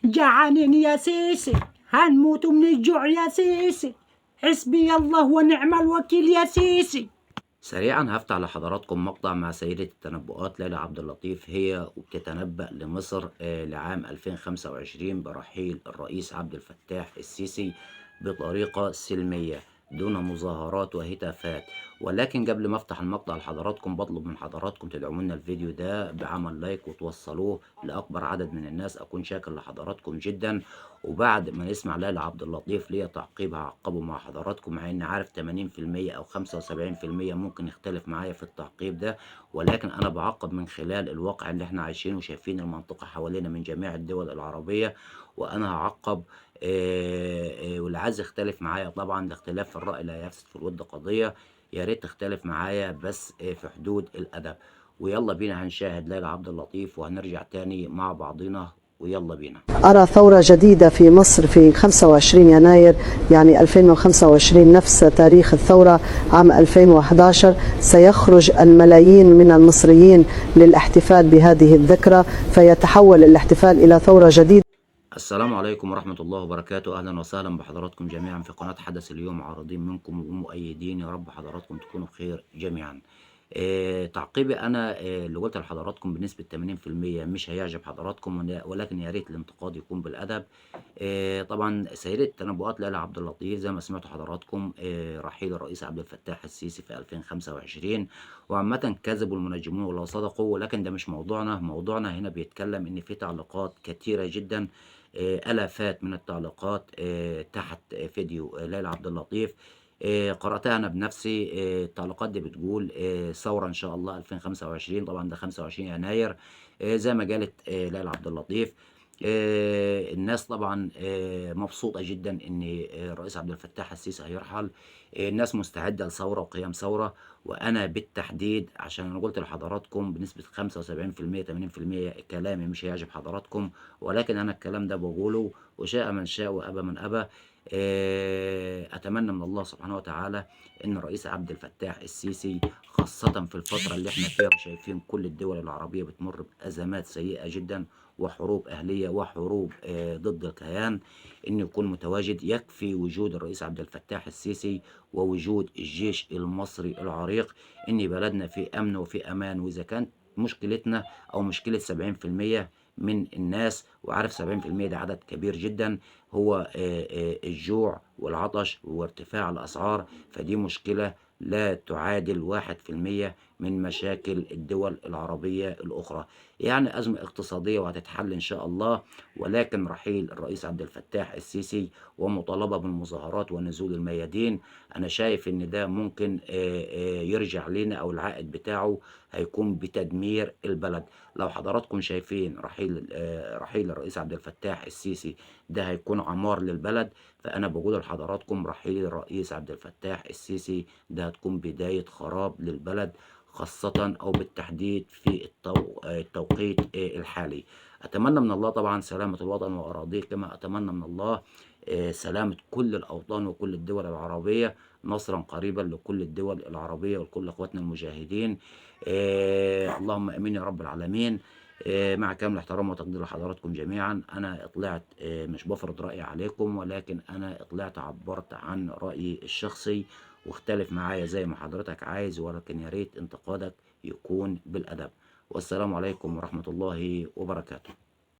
جعانين يا سيسي، هنموت من الجوع يا سيسي، حسبي الله ونعم الوكيل يا سيسي. سريعا هفتح لحضراتكم مقطع مع سيدة التنبؤات ليلى عبد اللطيف، هي وبتتنبأ لمصر لعام 2025 برحيل الرئيس عبد الفتاح السيسي بطريقة سلمية دون مظاهرات وهتافات. ولكن قبل ما افتح المقطع لحضراتكم بطلب من حضراتكم تدعمونا الفيديو ده بعمل لايك وتوصلوه لأكبر عدد من الناس، أكون شاكر لحضراتكم جدا. وبعد ما نسمع ليلى عبد اللطيف ليا تعقيب هعقبه مع حضراتكم، مع اني عارف 80% او 75% ممكن يختلف معايا في التعقيب ده، ولكن انا بعقب من خلال الواقع اللي احنا عايشينه وشايفين المنطقة حوالينا من جميع الدول العربية. وانا هعقب واللي عايز يختلف معايا طبعا، الاختلاف في الرأي لا يفسد في الود قضية، يا ريت تختلف معايا بس في حدود الأدب. ويلا بينا هنشاهد ليلى عبد اللطيف وهنرجع تاني مع بعضنا، ويلا بينا. أرى ثورة جديدة في مصر في 25 يناير يعني 2025 نفس تاريخ الثورة عام 2011. سيخرج الملايين من المصريين للاحتفال بهذه الذكرى، فيتحول الاحتفال إلى ثورة جديدة. السلام عليكم ورحمة الله وبركاته، أهلا وسهلا بحضراتكم جميعا في قناة حدث اليوم، عارضين منكم ومؤيدين، يا رب حضراتكم تكونوا بخير جميعا. تعقيبي أنا اللي قلت لحضراتكم بنسبة 80% مش هيعجب حضراتكم، ولكن يا ريت الانتقاد يكون بالأدب. طبعا سيدة التنبؤات ليلى عبد اللطيف زي ما سمعتوا حضراتكم رحيل الرئيس عبد الفتاح السيسي في 2025، وعامة كذبوا المنجمون ولا صدقوا، ولكن ده مش موضوعنا. موضوعنا هنا بيتكلم إن في تعليقات كتيرة جدا، آلافات من التعليقات تحت فيديو ليلى عبد اللطيف. قرأتها أنا بنفسي. التعليقات دي بتقول ثورة إن شاء الله 2025، طبعا ده 25 يناير زي ما قالت ليلى عبد اللطيف. الناس طبعا مبسوطة جدا إن الرئيس عبد الفتاح السيسي هيرحل. الناس مستعدة لثورة وقيام ثورة، وأنا بالتحديد عشان أنا قلت لحضراتكم بنسبة 75% 80% كلامي مش هيعجب حضراتكم، ولكن أنا الكلام ده بقوله وشاء من شاء وأبى من أبى. أتمنى من الله سبحانه وتعالى إن الرئيس عبد الفتاح السيسي، خاصة في الفترة اللي احنا فيها شايفين كل الدول العربية بتمر بأزمات سيئة جدا وحروب أهلية وحروب ضد الكيان، إنه يكون متواجد. يكفي وجود الرئيس عبد الفتاح السيسي ووجود الجيش المصري العريق إن بلدنا في أمن وفي أمان. وإذا كانت مشكلتنا أو مشكلة 70% من الناس، وعارف 70% ده عدد كبير جدا، هو الجوع والعطش وارتفاع الأسعار، فدي مشكلة لا تعادل 1% من مشاكل الدول العربية الأخرى. يعني أزمة اقتصادية وهتتحل إن شاء الله، ولكن رحيل الرئيس عبد الفتاح السيسي ومطالبة بالمظاهرات ونزول الميادين، أنا شايف إن ده ممكن يرجع لنا، أو العائد بتاعه هيكون بتدمير البلد. لو حضراتكم شايفين رحيل الرئيس عبد الفتاح السيسي ده هيكون عمار للبلد، فأنا بقول لحضراتكم رحيل الرئيس عبد الفتاح السيسي ده هتكون بداية خراب للبلد، خاصة أو بالتحديد في التوقيت الحالي. أتمنى من الله طبعا سلامة الوطن وأراضيه، كما أتمنى من الله سلامة كل الأوطان وكل الدول العربية، نصرا قريبا لكل الدول العربية ولكل أخواتنا المجاهدين. اللهم أمين يا رب العالمين. مع كامل احترام وتقدير لحضراتكم جميعا، أنا طلعت مش بفرض رأيي عليكم، ولكن أنا طلعت عبرت عن رأيي الشخصي، واختلف معايا زي ما حضرتك عايز، ولكن يا ريت انتقادك يكون بالأدب. والسلام عليكم ورحمة الله وبركاته.